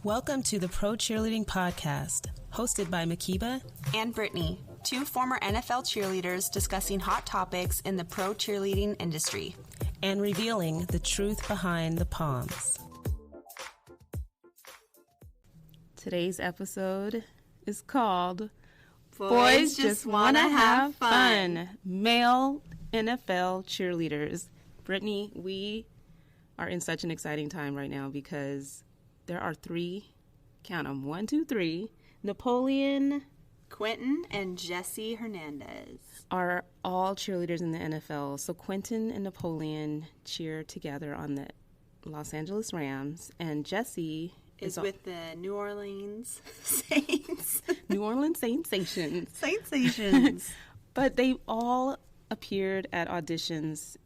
Welcome to the Pro Cheerleading Podcast, hosted by Mhkeeba and Brittany, two former NFL cheerleaders discussing hot topics in the pro cheerleading industry and revealing the truth behind the Poms. Today's episode is called Boys Just Wanna Have Fun, Male NFL Cheerleaders. Brittany, we are in such an exciting time right now because there are three, count them, 1, 2, 3, Napoleon, Quinton, and Jesse Hernandez are all cheerleaders in the NFL. So Quinton and Napoleon cheer together on the Los Angeles Rams, and Jesse is with the New Orleans Saints. New Orleans Saintsations. Saintsations. But they all appeared at auditions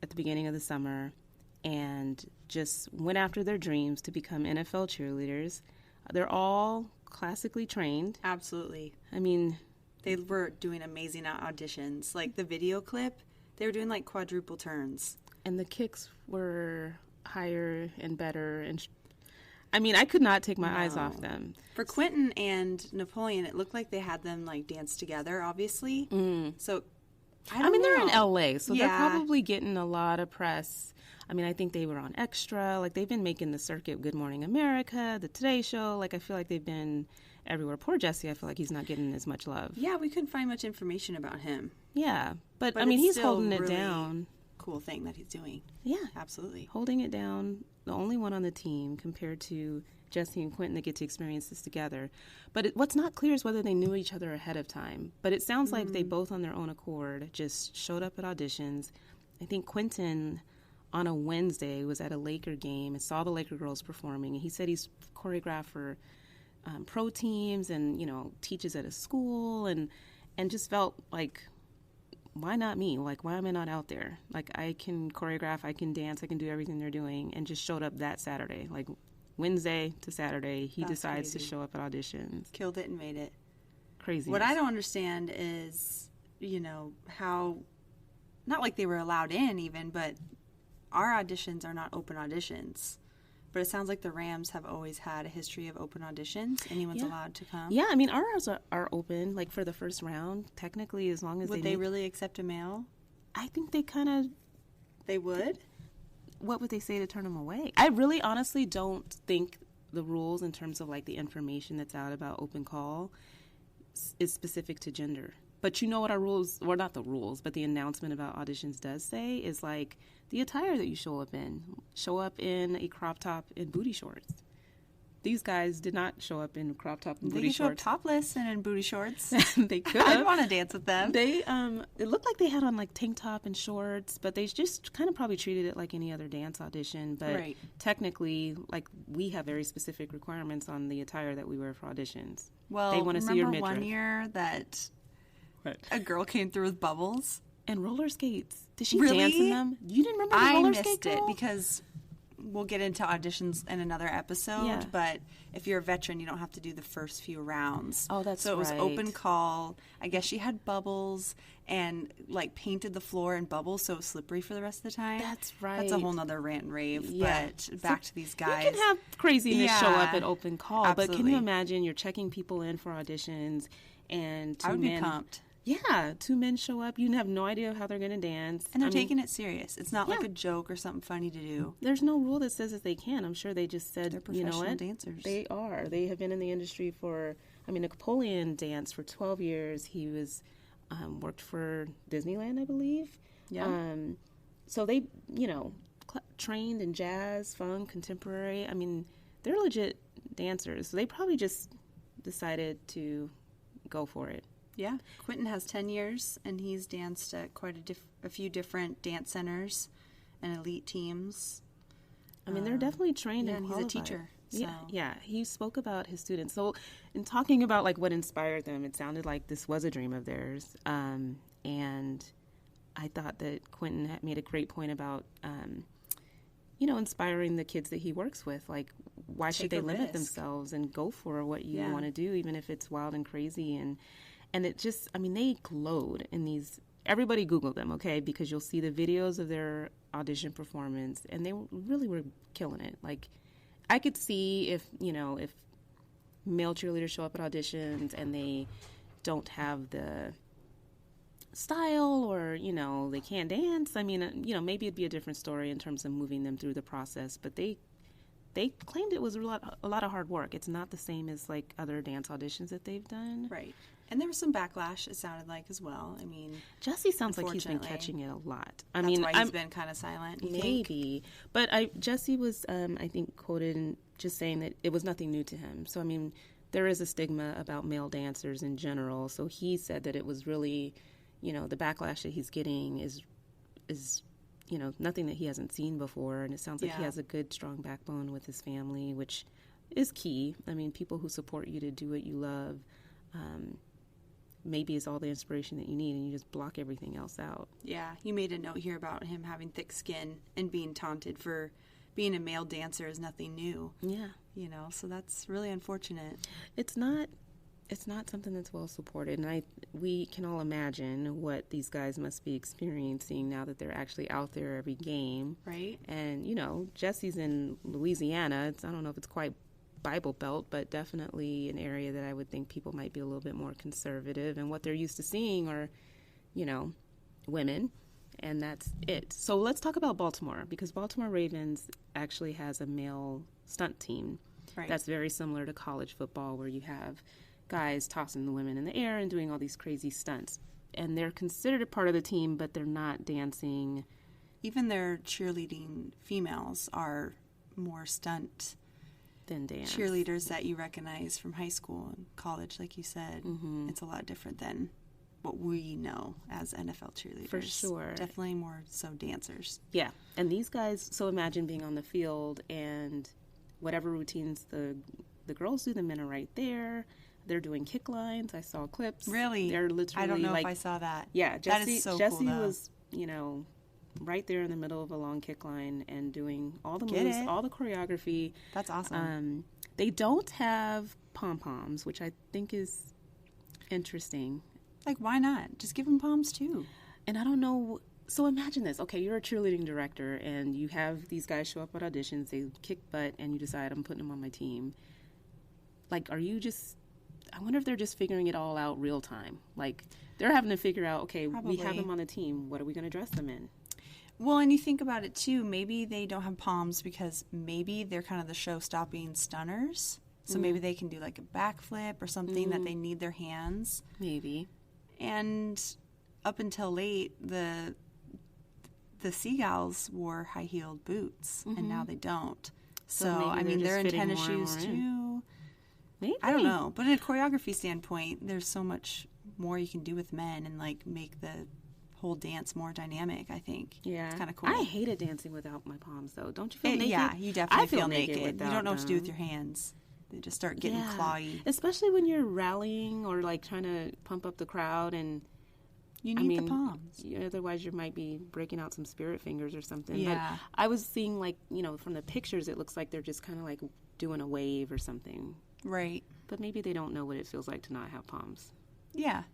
at the beginning of the summer and just went after their dreams to become NFL cheerleaders. They're all classically trained. Absolutely. I mean, they were doing amazing auditions. Like the video clip, they were doing like quadruple turns. And the kicks were higher and better. And I mean, I could not take my eyes off them. For Quinton and Napoleon, it looked like they had them like dance together, obviously. So, I mean, they're in LA, so they're probably getting a lot of press. I mean, I think they were on Extra. Like, they've been making the circuit, Good Morning America, The Today Show. Like, I feel like they've been everywhere. Poor Jesse, I feel like he's not getting as much love. Yeah, we couldn't find much information about him. Yeah, but I mean, he's holding it really down. Cool thing that he's doing. Yeah. Absolutely. Holding it down, the only one on the team compared to Jesse and Quinton that get to experience this together. But what's not clear is whether they knew each other ahead of time. But it sounds like they both, on their own accord, just showed up at auditions. I think Quinton, on a Wednesday, was at a Laker game and saw the Laker girls performing. And he said he's choreographed for pro teams and, you know, teaches at a school and just felt like, why not me? Like, why am I not out there? Like, I can choreograph, I can dance, I can do everything they're doing, and just showed up that Saturday. Like, Wednesday to Saturday, he decides to show up at auditions. Killed it and made it. Crazy. What I don't understand is, you know, how, not like they were allowed in even, but our auditions are not open auditions. But it sounds like the Rams have always had a history of open auditions. Anyone's allowed to come. Yeah, I mean, ours are open, like, for the first round, technically, as long as Would they really accept a male? I think they kind of... They would? What would they say to turn them away? I really honestly don't think the rules in terms of, like, the information that's out about open call is specific to gender. But you know what our rules, or not the rules, but the announcement about auditions does say is, like, the attire that you show up in. Show up in a crop top and booty shorts. These guys did not show up in crop top and booty shorts. They could show up topless and in booty shorts. They could. I'd want to dance with them. They, it looked like they had on, like, tank top and shorts, but they just kind of probably treated it like any other dance audition. But technically, like, we have very specific requirements on the attire that we wear for auditions. Well, they want to see your midriff. One year that a girl came through with bubbles and roller skates. Did she dance in them? You didn't remember the roller skate girl? I missed it because we'll get into auditions in another episode. Yeah. But if you're a veteran, you don't have to do the first few rounds. Oh, that's right. So it was open call. I guess she had bubbles and, like, painted the floor in bubbles so it was slippery for the rest of the time. That's right. That's a whole nother rant and rave. Yeah. But back to these guys. You can have craziness show up at open call. Absolutely. But can you imagine you're checking people in for auditions and I would be pumped. Yeah, 2 men show up. You have no idea how they're going to dance. And they're taking it serious. It's not like a joke or something funny to do. There's no rule that says that they can. I'm sure they just said, they're professional, you know what? Dancers. They are. They have been in the industry for, I mean, Napoleon danced for 12 years. He was, worked for Disneyland, I believe. Yeah. So they, you know, trained in jazz, funk, contemporary. I mean, they're legit dancers. So they probably just decided to go for it. Yeah, Quinton has 10 years, and he's danced at quite a few different dance centers and elite teams. I mean, they're definitely trained and he's a teacher. So. Yeah, he spoke about his students. So in talking about, like, what inspired them, it sounded like this was a dream of theirs. And I thought that Quinton had made a great point about, you know, inspiring the kids that he works with. Like, why should they limit themselves and go for what you want to do, even if it's wild and crazy? And it just, I mean, they glowed in these, everybody Googled them, okay? Because you'll see the videos of their audition performance, and they really were killing it. Like, I could see if male cheerleaders show up at auditions and they don't have the style or, they can't dance. I mean, maybe it'd be a different story in terms of moving them through the process. But they claimed it was a lot of hard work. It's not the same as, like, other dance auditions that they've done. Right. And there was some backlash, it sounded like, as well. I mean, Jesse sounds like he's been catching it a lot. That's why he's been kind of silent, you maybe. think? But Jesse was, I think, quoted in just saying that it was nothing new to him. So, I mean, there is a stigma about male dancers in general. So he said that it was really, the backlash that he's getting is nothing that he hasn't seen before. And it sounds like he has a good, strong backbone with his family, which is key. I mean, people who support you to do what you love, maybe is all the inspiration that you need, and you just block everything else out. Yeah, you made a note here about him having thick skin and being taunted for being a male dancer is nothing new. Yeah. So that's really unfortunate. It's not something that's well supported, and we can all imagine what these guys must be experiencing now that they're actually out there every game. Right. And, Jesse's in Louisiana. I don't know if it's quite Bible Belt, but definitely an area that I would think people might be a little bit more conservative, and what they're used to seeing are, women, and that's it. So let's talk about Baltimore, because Baltimore Ravens actually has a male stunt team. Right. That's very similar to college football, where you have guys tossing the women in the air and doing all these crazy stunts, and they're considered a part of the team, but they're not dancing. Even their cheerleading females are more stunt than dance. Cheerleaders that you recognize from high school and college, like you said. Mm-hmm. It's a lot different than what we know as NFL cheerleaders. For sure. Definitely more so dancers. Yeah. And these guys, so imagine being on the field and whatever routines the girls do, the men are right there. They're doing kick lines. I saw clips. Really? They're literally, I don't know if I saw that. Yeah. That is so Jesse cool, though. was, right there in the middle of a long kick line and doing all the moves, all the choreography. That's awesome. They don't have pom-poms, which I think is interesting. Like, why not? Just give them poms, too. And I don't know. So imagine this. Okay, you're a cheerleading director, and you have these guys show up at auditions. They kick butt, and you decide, I'm putting them on my team. Like, are you just... I wonder if they're just figuring it all out real time. Like, they're having to figure out, okay, Probably. We have them on the team. What are we going to dress them in? Well, and you think about it, too. Maybe they don't have poms because maybe they're kind of the show-stopping stunners. So maybe they can do, like, a backflip or something that they need their hands. Maybe. And up until late, the Seagulls wore high-heeled boots, and now they don't. So I mean, they're in tennis shoes, too. Maybe. I don't know. But in a choreography standpoint, there's so much more you can do with men and, like, make the whole dance more dynamic, I think. Yeah. It's kind of cool. I hated dancing without my palms, though. Don't you feel naked? Yeah, you definitely feel feel naked. You don't know what to do them. with your hands. They just start getting clawy. Especially when you're rallying or, like, trying to pump up the crowd, and you need the palms. Otherwise, you might be breaking out some spirit fingers or something. Yeah. But I was seeing, like, from the pictures, it looks like they're just kind of, like, doing a wave or something. Right. But maybe they don't know what it feels like to not have palms. Yeah.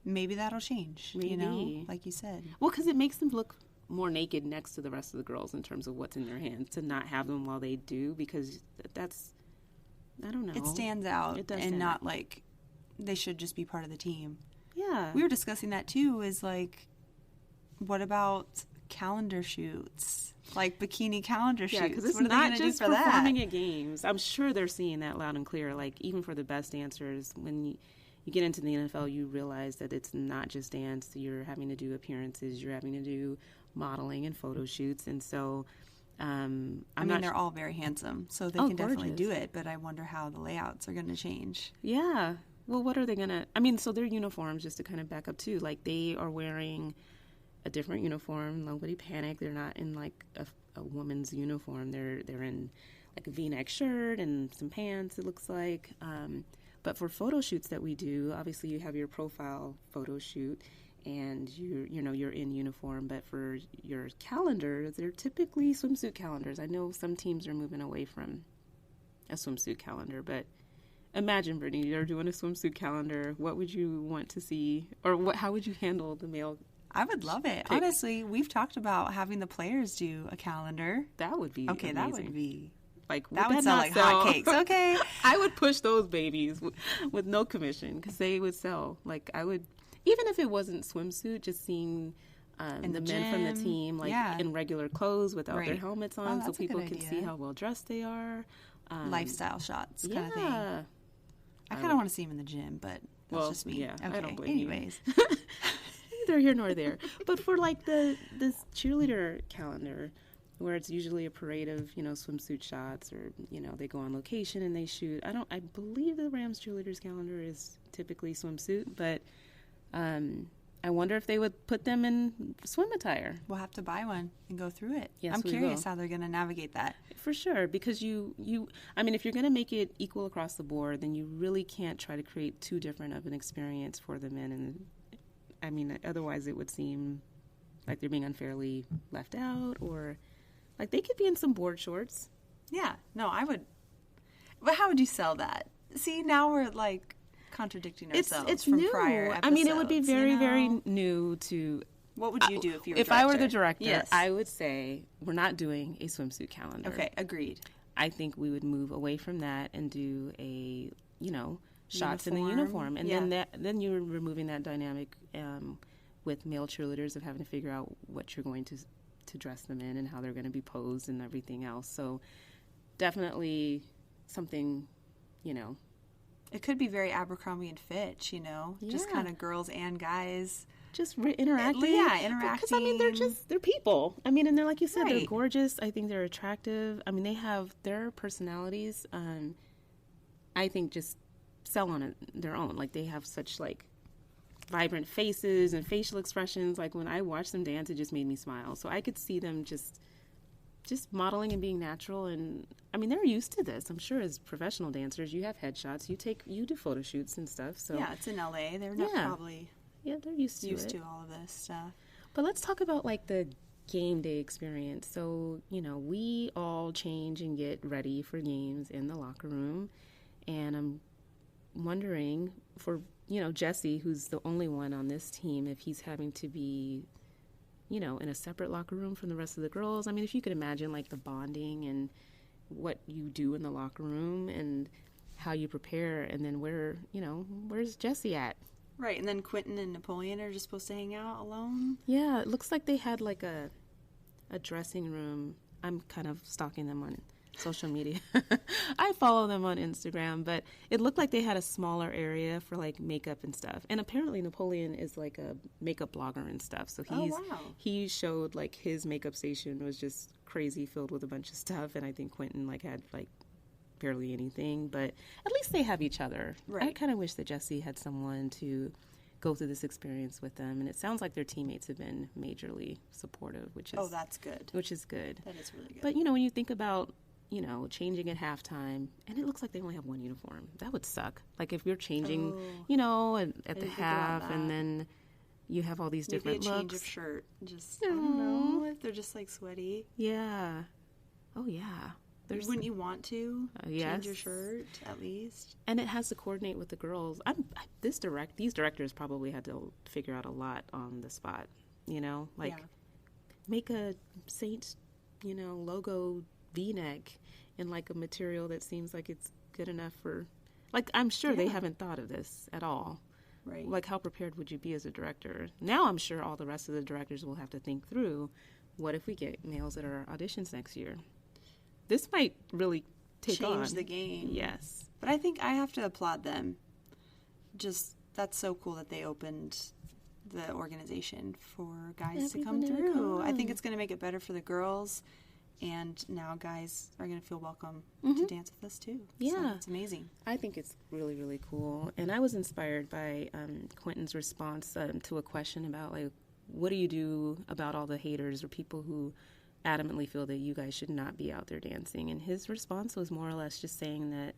Maybe that'll change, Maybe. like you said. Well, because it makes them look more naked next to the rest of the girls in terms of what's in their hands, to not have them while they do, because that's, I don't know. It stands out. It does and stand not out. like they should just be part of the team. Yeah. We were discussing that too, is like, what about calendar shoots? Like bikini calendar shoots? Yeah, because it's what are they not gonna just do for performing that? at games. I'm sure they're seeing that loud and clear. Like, even for the best dancers, when you get into the NFL, you realize that it's not just dance. You're having to do appearances. You're having to do modeling and photo shoots. And so, they're all very handsome, so they can definitely do it. But I wonder how the layouts are going to change. Yeah. Well, what are they going to... so their uniforms, just to kind of back up too, like, they are wearing a different uniform. Nobody panic. They're not in, like, a woman's uniform. They're in, like, a V-neck shirt and some pants, it looks like. But for photo shoots that we do, obviously you have your profile photo shoot, and you're in uniform. But for your calendar, they're typically swimsuit calendars. I know some teams are moving away from a swimsuit calendar, but imagine, Brittany, you're doing a swimsuit calendar. What would you want to see, or how would you handle the male? I would love it. pick? Honestly, we've talked about having the players do a calendar. That would be amazing. That would be Like, that would sell like hotcakes. Okay. I would push those babies with no commission because they would sell. Like, I would, even if it wasn't swimsuit, just seeing the men from the team, like, in regular clothes without their helmets on, so people can see how well dressed they are. Lifestyle shots kind of thing. I kind of want to see them in the gym, but that's just me. Yeah, okay. I don't blame Anyways. you. Neither here nor there. But for, like, this cheerleader calendar, where it's usually a parade of, swimsuit shots, or, they go on location and they shoot. I believe the Rams cheerleaders calendar is typically swimsuit, but I wonder if they would put them in swim attire. We'll have to buy one and go through it. Yes, I'm curious how they're going to navigate that. For sure, because if you're going to make it equal across the board, then you really can't try to create too different of an experience for the men. And otherwise it would seem like they're being unfairly left out, or like they could be in some board shorts. Yeah, no, I would. But how would you sell that? See, now we're like contradicting ourselves. It's from new. Prior episodes, it would be very, very new to. What would you do if you were if I were the director? Yes. I would say we're not doing a swimsuit calendar. Okay, agreed. I think we would move away from that and do a shots in the uniform, and then you're removing that dynamic with male cheerleaders of having to figure out what you're going to dress them in and how they're going to be posed and everything else. So definitely something, It could be very Abercrombie and Fitch, just kind of girls and guys. Just interacting. Yeah, interacting. Because, they're people. And they're, like you said, they're gorgeous. I think they're attractive. They have their personalities, I think, just sell on their own. Like, they have such, like, vibrant faces and facial expressions. Like, when I watched them dance, it just made me smile. So I could see them just modeling and being natural. And, they're used to this. I'm sure as professional dancers, you have headshots. You do photo shoots and stuff. So yeah, it's in L.A. They're not probably... Yeah, they're used to all of this stuff. But let's talk about, like, the game day experience. So, we all change and get ready for games in the locker room. And I'm wondering for, Jesse, who's the only one on this team, if he's having to be, in a separate locker room from the rest of the girls. If you could imagine, like, the bonding and what you do in the locker room and how you prepare, and then where's Jesse at? Right, and then Quinton and Napoleon are just supposed to hang out alone? Yeah, it looks like they had, like, a dressing room. I'm kind of stalking them on social media. I follow them on Instagram, but it looked like they had a smaller area for, like, makeup and stuff. And apparently Napoleon is, like, a makeup blogger and stuff. So he showed, like, his makeup station was just crazy, filled with a bunch of stuff. And I think Quinton, like, had, like, barely anything, but at least they have each other. Right. I kind of wish that Jesse had someone to go through this experience with them, and it sounds like their teammates have been majorly supportive, which is that's good. Which is good. That is really good. But when you think about changing at halftime, and it looks like they only have one uniform, that would suck. Like if you're changing, at the half, and then you have all these different maybe a looks. Change of shirt. Just I don't know if they're just like sweaty. Yeah. Oh yeah. Wouldn't you want to yes. change your shirt at least? And it has to coordinate with the girls. These directors probably had to figure out a lot on the spot. Make a Saint, logo V-neck in like a material that seems like it's good enough for. Like I'm sure they haven't thought of this at all. Right. Like how prepared would you be as a director? Now I'm sure all the rest of the directors will have to think through. What if we get males at our auditions next year? This might really change the game. Yes. But I think I have to applaud them. Just, that's so cool that they opened the organization for guys to come through. I think it's going to make it better for the girls. And now guys are going to feel welcome to dance with us too. Yeah. So it's amazing. I think it's really, really cool. And I was inspired by Quinton's response to a question about, like, what do you do about all the haters or people who adamantly feel that you guys should not be out there dancing? And his response was more or less just saying that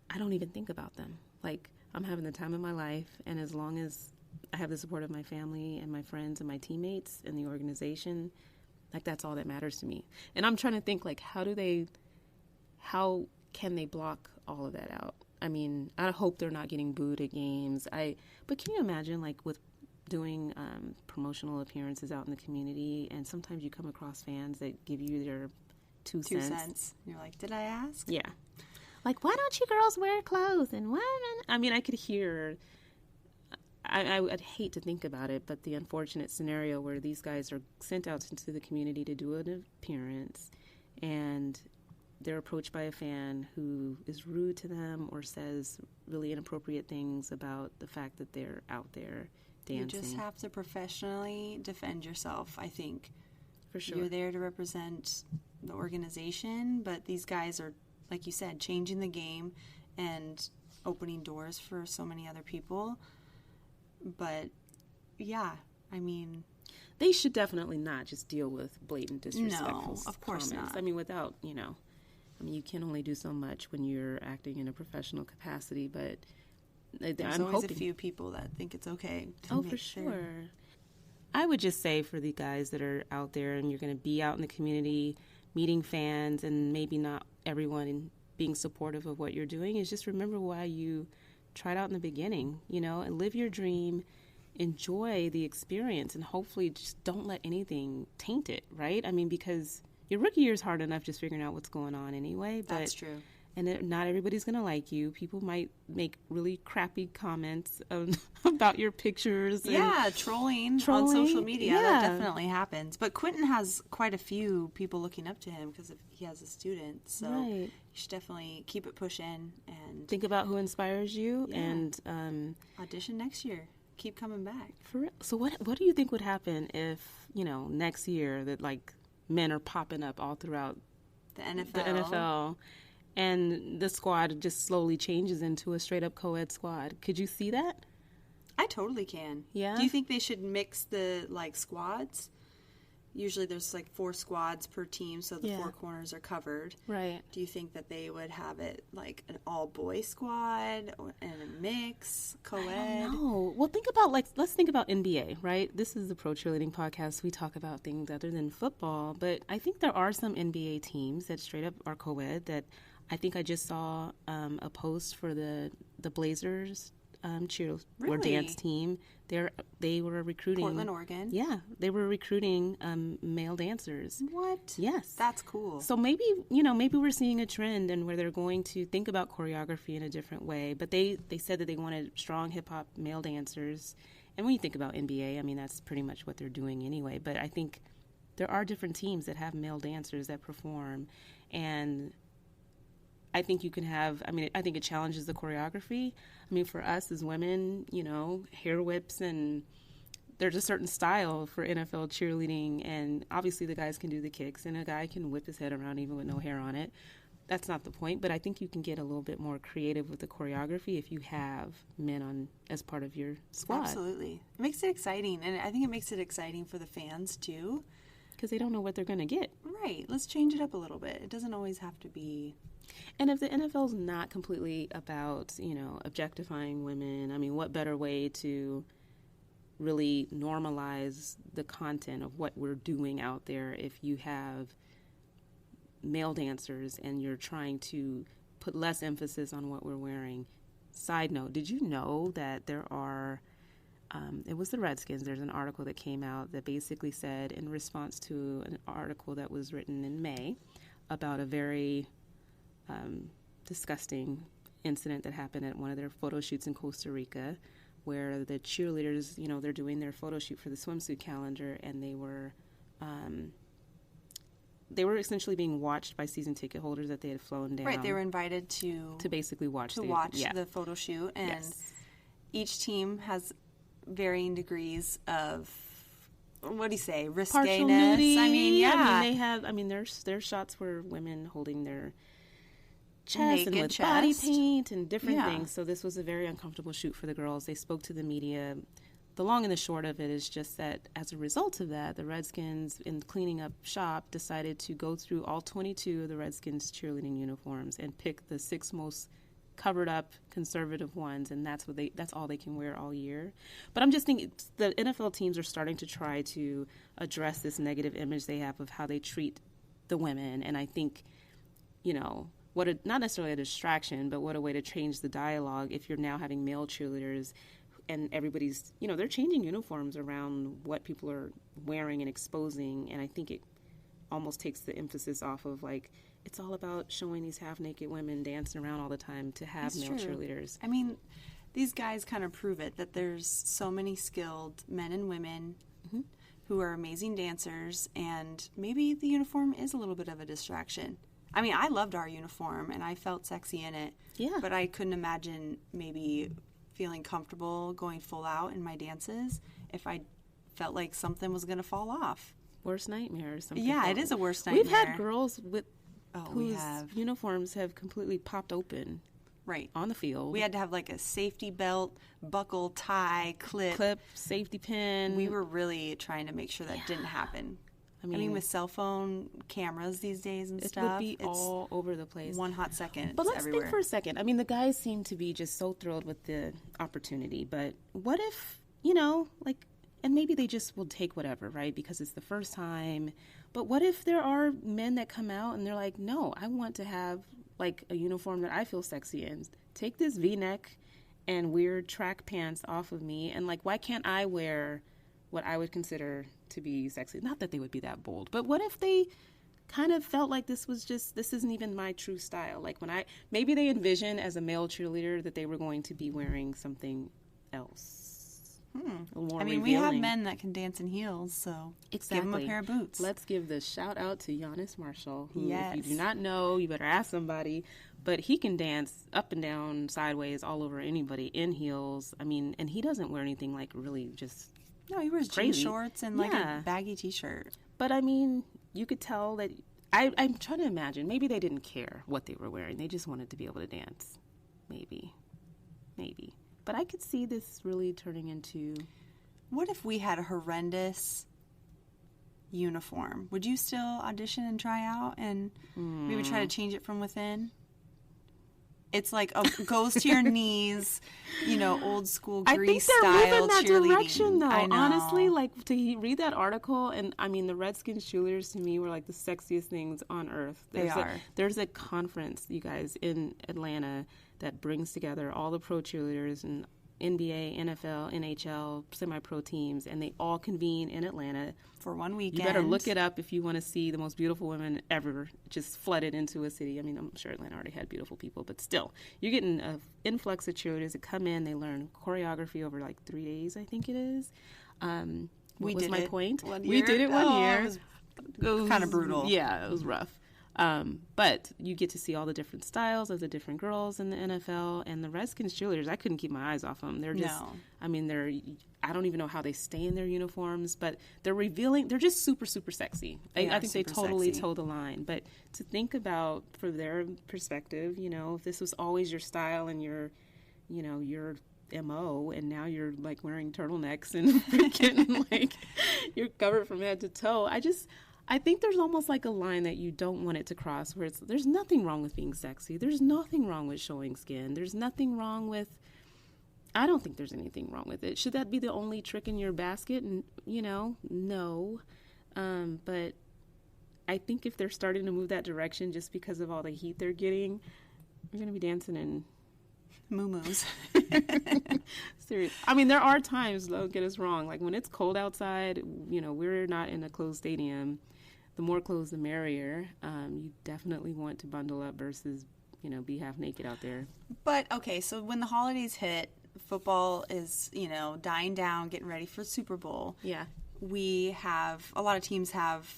I don't even think about them. Like, I'm having the time of my life, and as long as I have the support of my family and my friends and my teammates and the organization, like, that's all that matters to me. And I'm trying to think, like, how can they block all of that out? I hope they're not getting booed at games. But can you imagine, like, with doing promotional appearances out in the community, and sometimes you come across fans that give you their 2 2 cents. cents. You're like, did I ask? Yeah. Like, why don't you girls wear clothes? And why? I mean, I could hear, I'd hate to think about it, but the unfortunate scenario where these guys are sent out into the community to do an appearance, and they're approached by a fan who is rude to them or says really inappropriate things about the fact that they're out there dancing. You just have to professionally defend yourself, I think. For sure. You're there to represent the organization, but these guys are, like you said, changing the game and opening doors for so many other people. But, yeah, I mean... They should definitely not just deal with blatant disrespectful No, of course comments. not. I mean, without, you can only do so much when you're acting in a professional capacity, but There's I'm always hoping... a few people that think it's okay to Oh, make for sure. sure. I would just say for the guys that are out there and you're going to be out in the community meeting fans and maybe not everyone being supportive of what you're doing, is just remember why you tried out in the beginning, and live your dream, enjoy the experience, and hopefully just don't let anything taint it, right? I mean, because your rookie year is hard enough just figuring out what's going on anyway. But That's true. And not everybody's going to like you. People might make really crappy comments about your pictures. Yeah, trolling on social media. Yeah. That definitely happens. But Quinton has quite a few people looking up to him because he has a student. So Right. you should definitely keep it pushing and Think about who inspires you. Yeah. And audition next year. Keep coming back. for real. So what do you think would happen if, next year that, like, men are popping up all throughout The NFL. the NFL, and the squad just slowly changes into a straight up co-ed squad? Could you see that? I totally can. Yeah? Do you think they should mix the, squads? Usually there's, 4 squads per team, so the Yeah. 4 corners are covered. Right. Do you think that they would have it like an all-boy squad and a mix, co-ed? No. Well, let's think about NBA, right? This is the Pro Cheerleading Podcast. We talk about things other than football, but I think there are some NBA teams that straight up are co-ed. That I think I just saw a post for the Blazers cheer or Really? dance team. They were recruiting Portland, Oregon. Yeah, they were recruiting male dancers. What? Yes. That's cool. So maybe we're seeing a trend and where they're going to think about choreography in a different way. But they said that they wanted strong hip hop male dancers. And when you think about NBA, I mean, that's pretty much what they're doing anyway. But I think there are different teams that have male dancers that perform. And I think you can have, I think it challenges the choreography. I mean, for us as women, hair whips, and there's a certain style for NFL cheerleading, and obviously the guys can do the kicks, and a guy can whip his head around even with no hair on it. That's not the point, but I think you can get a little bit more creative with the choreography if you have men on as part of your squad. Absolutely. It makes it exciting, and I think it makes it exciting for the fans, too. Because they don't know what they're going to get. Right. Let's change it up a little bit. It doesn't always have to be... And if the NFL's not completely about, objectifying women, I mean, what better way to really normalize the content of what we're doing out there if you have male dancers and you're trying to put less emphasis on what we're wearing? Side note, did you know that there are, it was the Redskins, there's an article that came out that basically said, in response to an article that was written in May about a very disgusting incident that happened at one of their photo shoots in Costa Rica, where the cheerleaders, they're doing their photo shoot for the swimsuit calendar, and they were essentially being watched by season ticket holders that they had flown down. Right, they were invited to basically watch the photo shoot, and Yes. each team has varying degrees of, what do you say, Partial risqueness? nudity. I mean, yeah. they have. There's shots where women holding their chest and Naked with body chest. paint and different Yeah. things. So this was a very uncomfortable shoot for the girls. They spoke to the media. The long and the short of it is just that as a result of that, the Redskins, in cleaning up shop, decided to go through all 22 of the Redskins cheerleading uniforms and pick the 6 most covered up conservative ones, and that's all they can wear all year. But I'm just thinking the NFL teams are starting to try to address this negative image they have of how they treat the women, and I think, not necessarily a distraction, but what a way to change the dialogue if you're now having male cheerleaders and everybody's, they're changing uniforms around what people are wearing and exposing, and I think it almost takes the emphasis off of, like, it's all about showing these half-naked women dancing around all the time to have That's male true. cheerleaders. I mean, these guys kind of prove it, that there's so many skilled men and women who are amazing dancers, and maybe the uniform is a little bit of a distraction. I mean, I loved our uniform, and I felt sexy in it. Yeah. But I couldn't imagine maybe feeling comfortable going full out in my dances if I felt like something was going to fall off. Worst nightmare or something. Yeah, it is a worst nightmare. We've had girls with we whose have. uniforms have completely popped open Right. on the field. We had to have like a safety belt, buckle, tie, clip, safety pin. We were really trying to make sure that didn't happen. I mean, with cell phone cameras these days and it stuff, would be all over the place. One hot second, But it's let's everywhere. think for a second. I mean, the guys seem to be just so thrilled with the opportunity. But what if, like, and maybe they just will take whatever, right? Because it's the first time. But what if there are men that come out and they're like, no, I want to have, like, a uniform that I feel sexy in. Take this V-neck and weird track pants off of me. And, like, why can't I wear what I would consider to be sexy? Not that they would be that bold, but what if they kind of felt like this isn't even my true style? Like, maybe they envisioned as a male cheerleader that they were going to be wearing something else. I mean, we have men that can dance in heels, so give them a pair of boots. Let's give the shout out to Giannis Marshall, who, Yes. if you do not know, you better ask somebody. But he can dance up and down, sideways, all over anybody in heels. I mean, and he doesn't wear anything like really just No, he wears jean crazy. shorts and like a baggy T-shirt. But I mean, you could tell that. I'm trying to imagine. Maybe they didn't care what they were wearing. They just wanted to be able to dance. Maybe. But I could see this really turning into. What if we had a horrendous uniform? Would you still audition and try out and maybe try to change it from within? It's like goes to your knees, old school Grease style I think they're moving that cheerleading. direction, though. I know. Honestly, like, to read that article, and I mean, the Redskins cheerleaders to me were like the sexiest things on earth. There's a conference, you guys, in Atlanta that brings together all the pro cheerleaders and NBA, NFL, NHL, semi-pro teams, and they all convene in Atlanta for one weekend. You better look it up if you want to see the most beautiful women ever just flooded into a city. I mean, I'm sure Atlanta already had beautiful people, but still, you're getting an influx of cheerleaders that come in. They learn choreography over like 3 days, I think it is. What was my point? We did it one year. It was kind of brutal. Yeah, it was rough. But you get to see all the different styles of the different girls in the NFL, and the Redskins cheerleaders, I couldn't keep my eyes off them. They're just, I don't even know how they stay in their uniforms, but they're just super, super sexy. I think they totally toe the line. But to think about, from their perspective, if this was always your style and your MO, and now you're like wearing turtlenecks and freaking like you're covered from head to toe. I think there's almost like a line that you don't want it to cross, where there's nothing wrong with being sexy. There's nothing wrong with showing skin. There's nothing wrong with, I don't think there's anything wrong with it. Should that be the only trick in your basket? No. But I think if they're starting to move that direction just because of all the heat they're getting, we're going to be dancing in moo-moos. Serious. I mean, there are times, don't get us wrong, like when it's cold outside, we're not in a closed stadium. The more clothes, the merrier. You definitely want to bundle up versus, be half naked out there. But, okay, so when the holidays hit, football is, dying down, getting ready for Super Bowl. Yeah. A lot of teams have,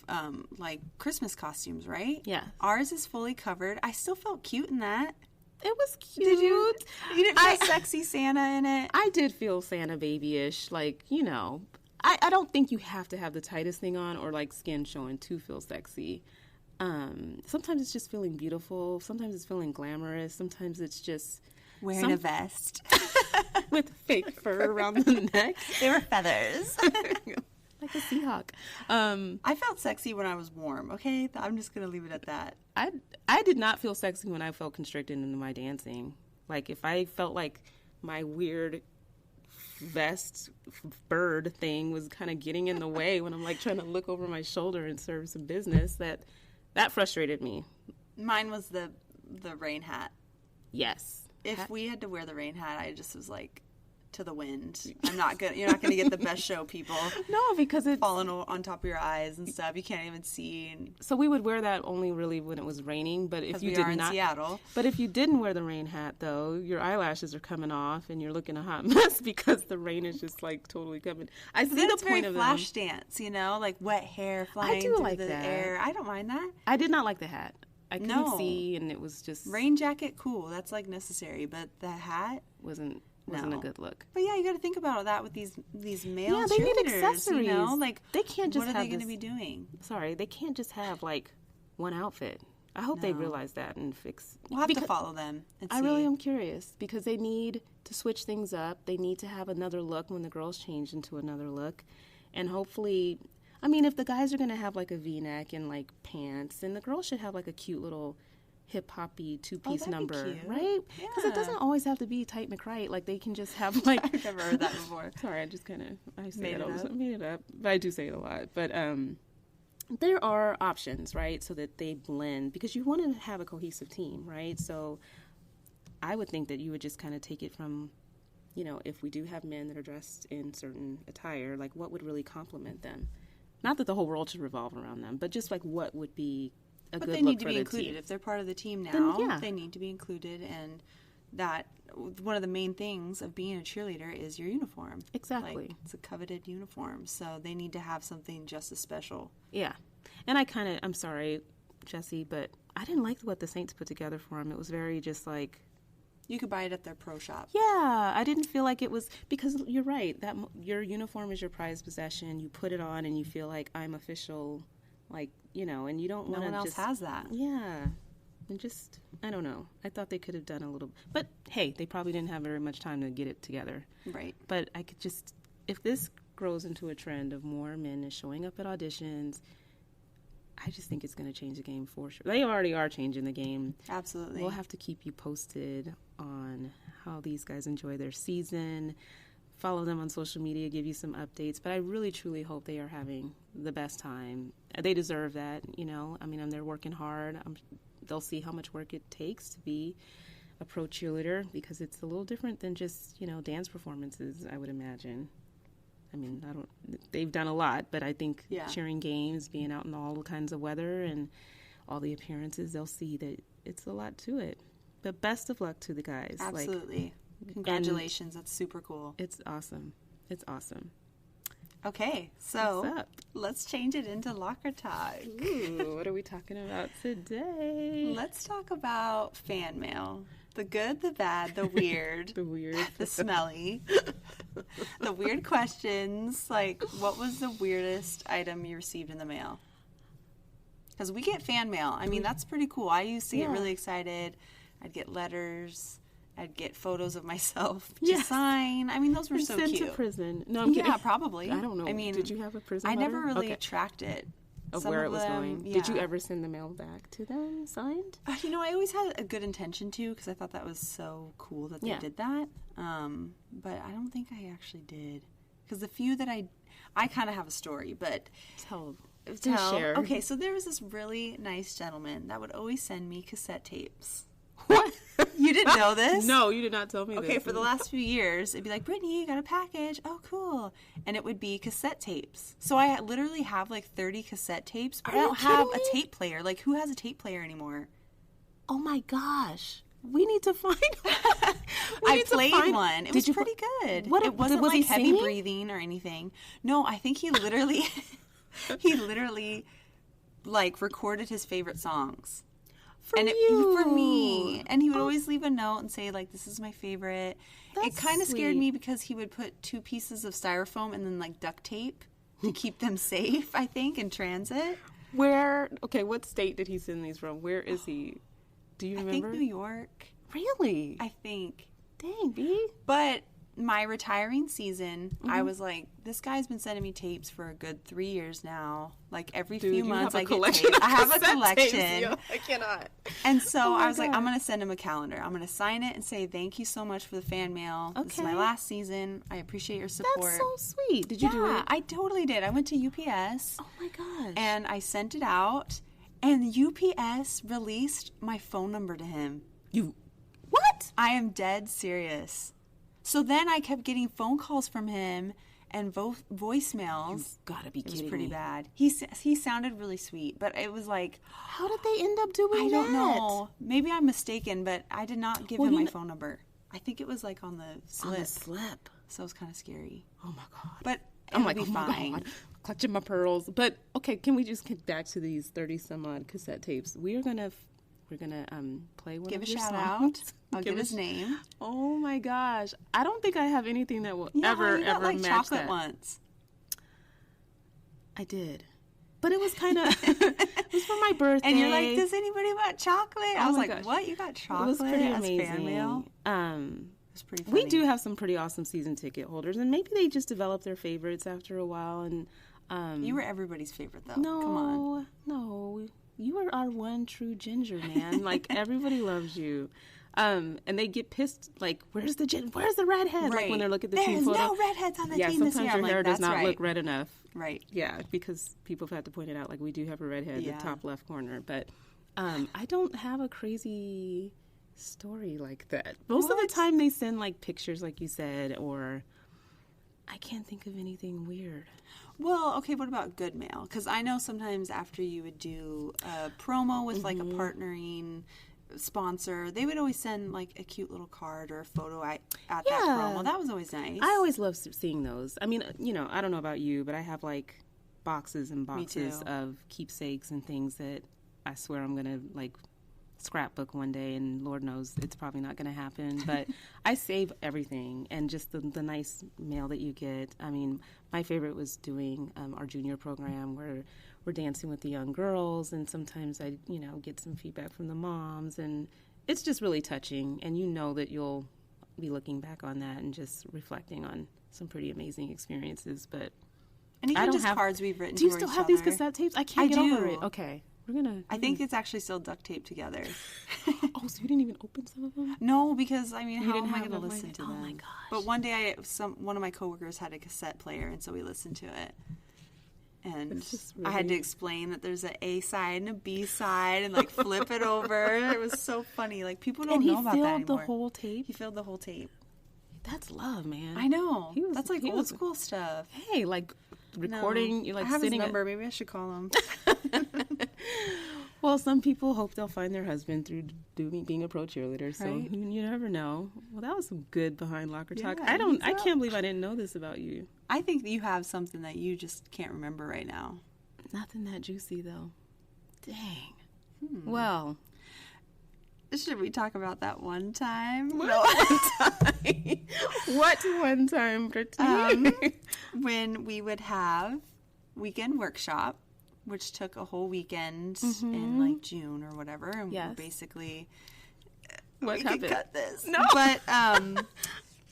like, Christmas costumes, right? Yeah. Ours is fully covered. I still felt cute in that. It was cute. Did you? You didn't feel sexy Santa in it? I did feel Santa babyish. Like, I don't think you have to have the tightest thing on or like skin showing to feel sexy. Sometimes it's just feeling beautiful. Sometimes it's feeling glamorous. Sometimes it's just wearing a vest with fake fur around the neck. They were feathers. Like a Seahawk. I felt sexy when I was warm, okay? I'm just going to leave it at that. I did not feel sexy when I felt constricted into my dancing. Like, if I felt like my weird vest bird thing was kind of getting in the way when I'm, like, trying to look over my shoulder and serve some business, that frustrated me. Mine was the rain hat. Yes. If we had to wear the rain hat, I just was like, to the wind. You're not gonna get the best show, people. No, because it's falling on top of your eyes and stuff. You can't even see. So we would wear that only really when it was raining. But if you we did are in not, Seattle. But if you didn't wear the rain hat, though, your eyelashes are coming off and you're looking a hot mess because the rain is just like totally coming. I see the point of flash dance, like wet hair flying through the air. I don't mind that. I did not like the hat. I couldn't see, and it was just rain jacket. Cool, that's like necessary, but the hat wasn't a good look. But yeah, you got to think about that with these male cheerleaders. They need accessories. Like they can't just. What are they going to be doing? Sorry, they can't just have like one outfit. I hope they realize that and fix. We'll have to follow them. And see. I really am curious because they need to switch things up. They need to have another look when the girls change into another look, and hopefully. I mean, if the guys are going to have, like, a V-neck and, like, pants, then the girls should have, like, a cute little hip-hoppy two-piece number, right? Because it doesn't always have to be tight McRite. Like, they can just have, like... I've never heard that before. Sorry, I just kind of... I say it all the time. Made it up. But I do say it a lot. But there are options, right, so that they blend. Because you want to have a cohesive team, right? So I would think that you would just kind of take it from... if we do have men that are dressed in certain attire, like, what would really complement them? Not that the whole world should revolve around them, but just like what would be a good look for the team. But they need to be included. If they're part of the team now, they need to be included. And that one of the main things of being a cheerleader is your uniform. Exactly. Like, it's a coveted uniform, so they need to have something just as special. Yeah. And I'm sorry, Jesse, but I didn't like what the Saints put together for them. It was very just like... You could buy it at their pro shop. Yeah, I didn't feel like it was, because you're right, that your uniform is your prized possession. You put it on and you feel like I'm official, like, and you don't want to. No one else has that. Yeah, and just, I don't know. I thought they could have done a little, but hey, they probably didn't have very much time to get it together. Right. But I could just, if this grows into a trend of more men showing up at auditions, I just think it's going to change the game for sure. They already are changing the game. Absolutely. We'll have to keep you posted on how these guys enjoy their season. Follow them on social media, give you some updates. But I really, truly hope they are having the best time. They deserve that, I mean, they're working hard. They'll see how much work it takes to be a pro cheerleader because it's a little different than just, dance performances, I would imagine. I mean, they've done a lot, but I think cheering games, being out in all kinds of weather and all the appearances, they'll see that it's a lot to it. But best of luck to the guys. Absolutely. Congratulations. That's super cool. It's awesome. It's awesome. Okay, so let's change it into locker talk. Ooh, what are we talking about today? Let's talk about fan mail. The good, the bad, the weird. The smelly. The weird questions. Like, what was the weirdest item you received in the mail? Because we get fan mail. I mean, that's pretty cool. I used to get really excited. I'd get letters. I'd get photos of myself to sign. I mean, those were so cute. Sent to prison. No, I'm kidding. Yeah, probably. I don't know. I mean, did you have a prison letter? I never really tracked it. Of where it was going. Yeah. Did you ever send the mail back to them signed? I always had a good intention to because I thought that was so cool that they did that. But I don't think I actually did. Because the few that I kind of have a story, but... Tell. Share. Okay, so there was this really nice gentleman that would always send me cassette tapes. What? You didn't know this? No, you did not tell me this. Okay, for the last few years, it'd be like, Brittany, you got a package. Oh, cool. And it would be cassette tapes. So I literally have like 30 cassette tapes, but I don't have a tape player. Like, who has a tape player anymore? Oh, my gosh. We need to find one. I played one. It was pretty good. It wasn't like heavy breathing or anything. No, I think he literally, like recorded his favorite songs. For me. And he would always leave a note and say, like, this is my favorite. It kind of scared me because he would put 2 pieces of styrofoam and then, like, duct tape to keep them safe, I think, in transit. What state did he send these from? Where is he? Do you remember? I think New York. Really? I think. Dang, B. But my retiring season, I was like, this guy's been sending me tapes for a good 3 years now. Like, every few months I get tapes. I have a collection. I cannot. And so I was like, I'm going to send him a calendar. I'm going to sign it and say, thank you so much for the fan mail. Okay. This is my last season. I appreciate your support. That's so sweet. Did you do it? Yeah, I totally did. I went to UPS. Oh, my gosh. And I sent it out. And UPS released my phone number to him. What? I am dead serious. So then I kept getting phone calls from him and voicemails. You've got to be kidding me. It was pretty bad. He sounded really sweet, but it was like... How did they end up doing that? I don't know. Maybe I'm mistaken, but I did not give him my phone number. I think it was like on the slip. On the slip. So it was kind of scary. Oh, my God. But I'm like, be oh, fine. my God. Clutching my pearls. But, okay, can we just get back to these 30-some-odd cassette tapes? We're going to play one Give of a your shout songs. out. I'll give his name. Oh, my gosh. I don't think I have anything that will ever you got, like, match chocolate that. once. I did. But it was kind of, it was for my birthday. And you're like, does anybody want chocolate? I was like, gosh. what? You got chocolate? It was pretty as amazing. Fan mail? It was pretty funny. We do have some pretty awesome season ticket holders, and maybe they just develop their favorites after a while. And you were everybody's favorite, though. No, come on. No, you are our one true ginger, man. Like, everybody loves you. And they get pissed, like, where's the redhead? Right. Like, when they look at the team photo. There's no redheads on the team this year. Sometimes your hair does not look red enough. Right. Yeah, because people have had to point it out, like, we do have a redhead in the top left corner. But I don't have a crazy story like that. Most of the time they send, like, pictures, like you said, or I can't think of anything weird. Well, okay, what about good mail? Because I know sometimes after you would do a promo with, like, a partnering sponsor, they would always send, like, a cute little card or a photo at that promo. That was always nice. I always love seeing those. I mean, you know, I don't know about you, but I have, like, boxes and boxes of keepsakes and things that I swear I'm going to, like, scrapbook one day, and Lord knows it's probably not going to happen, but I save everything, and just the nice mail that you get. I mean, my favorite was doing our junior program where we're dancing with the young girls, and sometimes I, you know, get some feedback from the moms, and it's just really touching, and you know that you'll be looking back on that and just reflecting on some pretty amazing experienes. But and even just cards we've written. Do you still have these cassette tapes? I can't get over it. Okay. I think it's actually still duct taped together. Oh, so you didn't even open some of them? No, because, I mean, how am I going to listen to them? Oh, my gosh. But one day, one of my coworkers had a cassette player, and so we listened to it. And really... I had to explain that there's an A side and a B side, and, like, flip it over. It was so funny. Like, people don't know about that anymore. And he filled the whole tape? He filled the whole tape. That's love, man. I know. That's, like, old school stuff. Hey, like, recording, you're, like, I have sitting his number. Maybe I should call him. Well, some people hope they'll find their husband through being a pro cheerleader, so right? You never know. Well, that was some good behind locker talk. Yeah, I can't believe I didn't know this about you. I think that you have something that you just can't remember right now. Nothing that juicy, though. Dang. Well, should we talk about that one time? What one time, Brittany? When we would have weekend workshop, which took a whole weekend in, like, June or whatever, and we basically we could cut this. No, but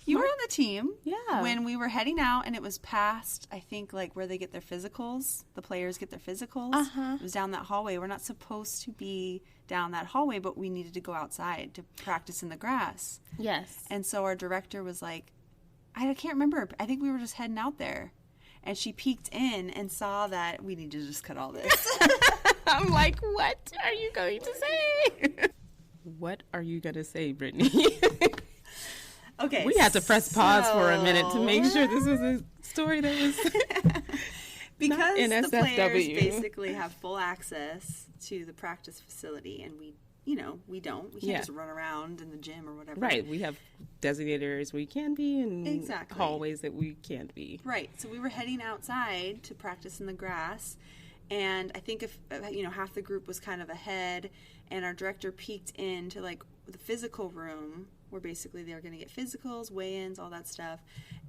you were on the team. Yeah. When we were heading out, and it was past, I think, like, where they get their physicals. The players get their physicals. It was down that hallway. We're not supposed to be down that hallway, but we needed to go outside to practice in the grass. Yes. And so our director was like, I can't remember. I think we were just heading out there. And she peeked in and saw that we need to just cut all this. I'm like, what are you going to say? What are you going to say, Brittany? Okay. We had to press pause for a minute to make sure this was a story that was because the players basically have full access to the practice facility, and we don't. We can't just run around in the gym or whatever. Right. We have designated areas where you can be and hallways that we can't be. Right. So we were heading outside to practice in the grass, and I think half the group was kind of ahead, and our director peeked into, like, the physical room where basically they were going to get physicals, weigh-ins, all that stuff,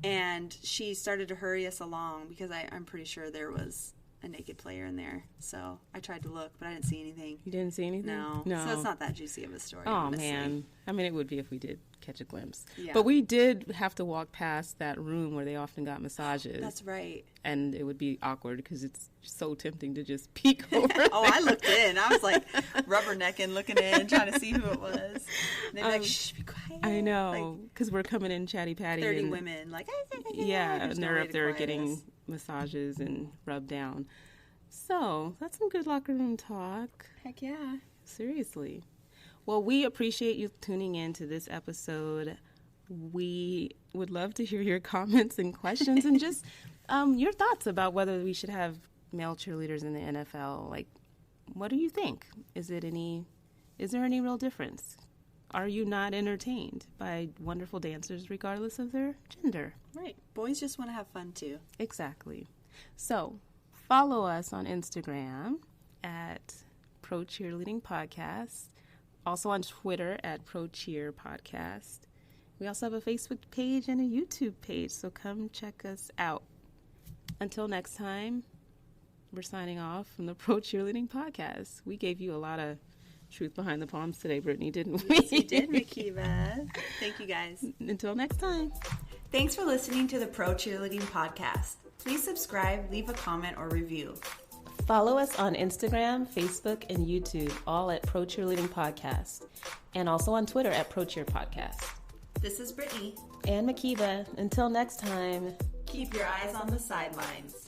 and she started to hurry us along because I'm pretty sure there was a naked player in there. So I tried to look, but I didn't see anything. You didn't see anything? No. So it's not that juicy of a story. Oh, honestly. man. I mean, it would be if we did catch a glimpse. Yeah. But we did have to walk past that room where they often got massages. That's right. And it would be awkward because it's so tempting to just peek over I looked in. I was, like, rubbernecking, looking in, trying to see who it was. And they'd be like, shh, be quiet. I know. Because we're coming in chatty-patty. 30 women, like, and they're up there getting massages and rubbed down. So, that's some good locker room talk. Heck yeah. Seriously. Well, we appreciate you tuning in to this episode We would love to hear your comments and questions and just your thoughts about whether we should have male cheerleaders in the NFL. Like, what do you think? Is there any real difference? Are you not entertained by wonderful dancers regardless of their gender? Right. Boys just want to have fun too. Exactly. So follow us on Instagram at Pro Cheerleading Podcast. Also on Twitter at Pro Cheer Podcast. We also have a Facebook page and a YouTube page, so come check us out. Until next time, we're signing off from the Pro Cheerleading Podcast. We gave you a lot of truth behind the Poms today, Brittany, didn't we? Yes, you did, Mhkeeba. Thank you, guys. Until next time. Thanks for listening to the Pro Cheerleading Podcast. Please subscribe, leave a comment, or review. Follow us on Instagram, Facebook, and YouTube, all at Pro Cheerleading Podcast, and also on Twitter at Pro Cheer Podcast. This is Brittany and Mhkeeba. Until next time, keep your eyes on the sidelines.